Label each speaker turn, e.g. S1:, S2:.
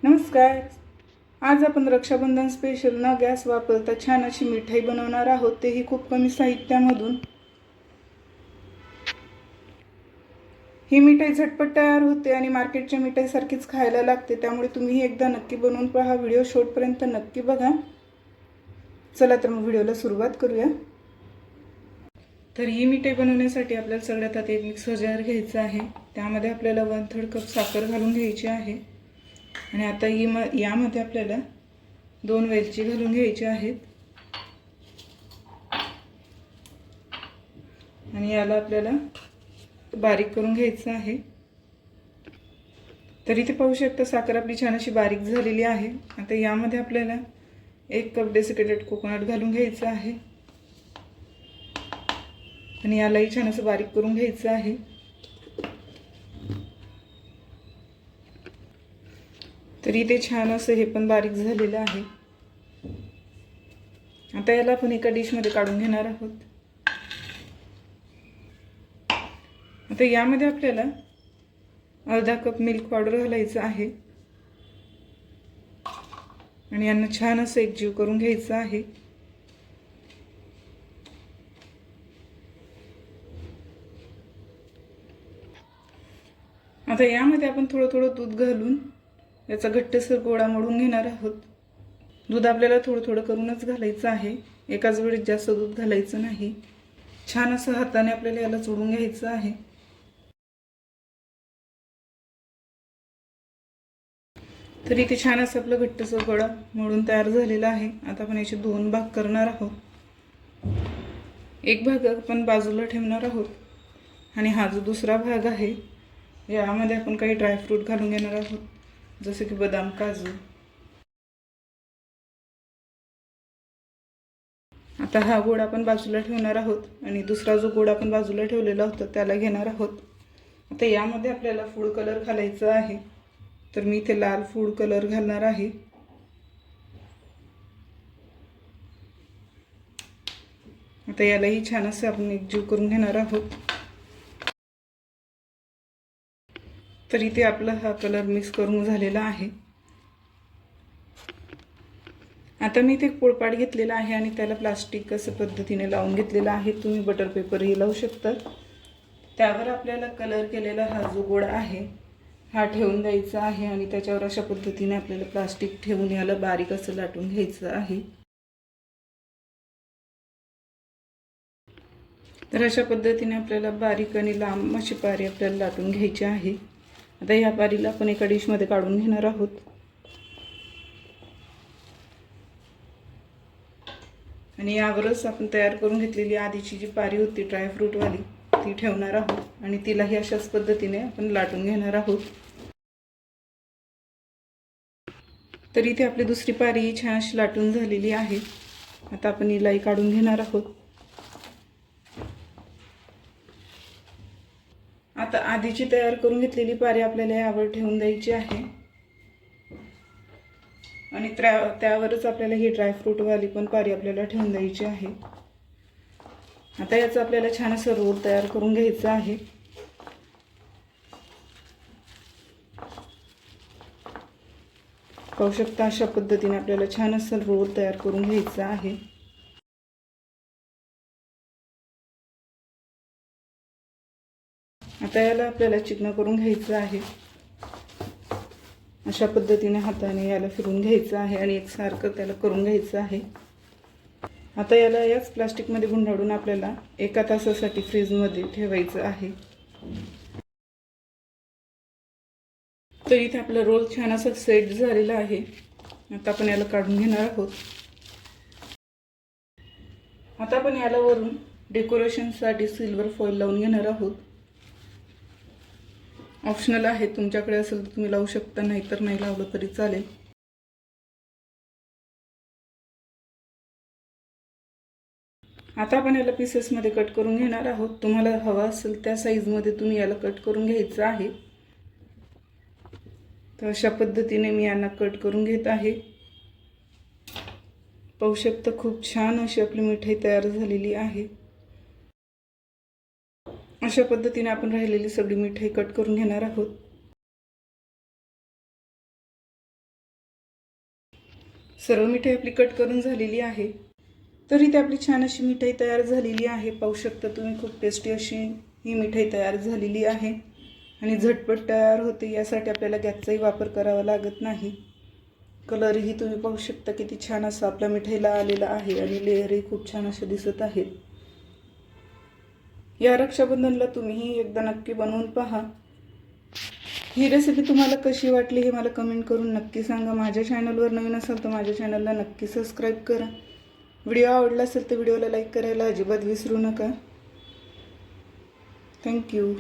S1: नमस्कार. आज आपण रक्षाबंधन स्पेशल न गॅस वापरता छान अशी मिठाई बनवणार आहोत, तेही खूप कमी साहित्यामधून. ही मिठाई झटपट तयार होते आणि मार्केटच्या मिठाईसारखीच खायला लागते, त्यामुळे तुम्ही एकदा नक्की बनवून पहा. व्हिडिओ शेवटपर्यंत नक्की बघा. चला तर मग व्हिडिओला सुरुवात करूया. तर ही मिठाई बनवण्यासाठी आपल्याला सगळ्यात आधी एक मिक्सर जार घ्यायचा आहे. त्यामध्ये आपल्याला 1/3 कप साखर घालून घ्यायची आहे आणि आता यामध्ये आपल्याला 2 वेलची घालून घ्यायची आहेत आणि याला आपल्याला बारीक करून घ्यायचं आहे. तर इथे पाहू शकता साखर आपली छान अशी बारीक झालेली आहे. आता यामध्ये आपल्याला 1 कप डेसिकेटेड कोकोनट घालून घ्यायचं आहे आणि यालाही छान असं बारीक करून घ्यायचं आहे. तर इथे छान असं हे पण बारीक झालेलं आहे. आता याला आपण एका डिशमध्ये काढून घेणार आहोत. आता यामध्ये आपल्याला अर्धा कप मिल्क पावडर घालायचं आहे आणि यांना छान असं एकजीव करून घ्यायचं आहे. आता यामध्ये आपण थोडं थोडं दूध घालून याचा घट्टसर गोळा मळून घेणार आहोत. दूध आपल्याला थोडं थोडं करूनच घालायचं आहे, एकाच वेळेस जास्त दूध घालायचं नाही. छान असं हाताने आपल्याला याला चोळून घ्यायचं आहे. तर इथे छान असं आपलं घट्टसर गोळा मळून तयार झालेला आहे. आता आपण याचे 2 भाग करणार आहोत. एक भाग आपण बाजूला ठेवणार आहोत आणि हा जो दुसरा भाग आहे यामध्ये आपण काही ड्रायफ्रूट घालून घेणार आहोत, जसे की बदाम, काजू. आता हा गोड आपण बाजूला ठेवणार आहोत आणि दुसरा जो गोड आपण बाजूला ठेवलेला होता त्याला घेणार आहोत. आता यामध्ये आपल्याला फूड कलर घालायचा आहे. तर मी इथे लाल फूड कलर घालणार आहे. आता यालाही छान असं आपण एकजीव करून घेणार आहोत. तर इथे आपला हा कलर मिक्स करून झालेला आहे. आता मी इथे पोळपाट घेतलेला आहे आणि त्याला प्लास्टिक असं पद्धतीने लावून घेतलेला आहे. तुम्ही बटर पेपरही लावू शकता. त्यावर आपल्याला कलर केलेला हा जो गोळा आहे हा ठेवून द्यायचा आहे आणि त्याच्यावर अशा पद्धतीने आपल्याला प्लास्टिक ठेवून याला बारीक असं लाटून घ्यायचं आहे. तर अशा पद्धतीने आपल्याला बारीक आणि लांब अशी पारी आपल्याला लाटून घ्यायची आहे. आता ह्या पारीला आपण एका डिशमध्ये काढून घेणार आहोत. आणि यावरच आपण तयार करून घेतलेली आधीची जी पारी होती ड्रायफ्रूटवाली ती ठेवणार आहोत आणि तिलाही अशाच पद्धतीने आपण लाटून घेणार आहोत. तर इथे आपली दुसरी पारी छान अशी लाटून झालेली आहे. आता आपण हिलाही काढून घेणार आहोत. आता आधीची तयार करून घेतलेली पारी आपल्याला यावर ठेवून द्यायची आहे आणि त्यावरच आपल्याला ही ड्रायफ्रूटवाली पण पारी आपल्याला ठेवून द्यायची आहे. आता याचा आपल्याला छान असं रोल तयार करून घ्यायचा आहे. पाहू शकता अशा पद्धतीने आपल्याला छान असं रोल तयार करून घ्यायचा आहे. आता याला आपल्याला चिकन करून घ्यायचं आहे. अशा पद्धतीने हाताने याला फिरवून घ्यायचं आहे आणि एकसारखं त्याला करून घ्यायचं आहे. आता याला याच प्लास्टिकमध्ये गुंडाळून आपल्याला 1 तासासाठी फ्रीजमध्ये ठेवायचं आहे. तर इथे आपला रोल छान असं सेट झालेला आहे. आता आपण याला काढून घेणार आहोत. आता आपण याला वरून डेकोरेशनसाठी सिल्वर फॉइल लावून घेणार आहोत. ऑप्शनल आहे, तुमच्याकडे असेल तर तुम्ही लावू शकता, नाहीतर नाही लावलं तरी चालेल. आता आपण याला पीसेसमध्ये कट करून घेणार आहोत. तुम्हाला हवा असेल त्या साईजमध्ये तुम्ही याला कट करून घ्यायचं आहे. तर अशा पद्धतीने मी यांना कट करून घेत आहे. पाहू शकता खूप छान अशी आपली मिठाई तयार झालेली आहे. अशा पद्धतीने आपण राहिलेली सगळी मिठाई कट करून घेणार आहोत. सर्व मिठाई आपली कट करून झालेली आहे. तरी ती आपली छान अशी मिठाई तयार झालेली आहे. पाहू शकता तुम्ही, खूप टेस्टी अशी ही मिठाई तयार झालेली आहे आणि झटपट तयार होते. यासाठी आपल्याला गॅसचाही वापर करावा लागत नाही. कलरही तुम्ही पाहू शकता किती छान असा आपल्या मिठाईला आलेला आहे आणि लेअरही खूप छान असे दिसत आहेत. या रक्षाबंधनला तुम्हीही एकदा नक्की बनवून पहा. ही रेसिपी तुम्हाला कशी वाटली हे मला कमेंट करून नक्की सांगा. माझ्या चॅनलवर नवीन असाल तर माझ्या चॅनलला नक्की सबस्क्राईब करा. व्हिडिओ आवडला असेल तर व्हिडिओला लाईक करायला अजिबात विसरू नका. थँक्यू.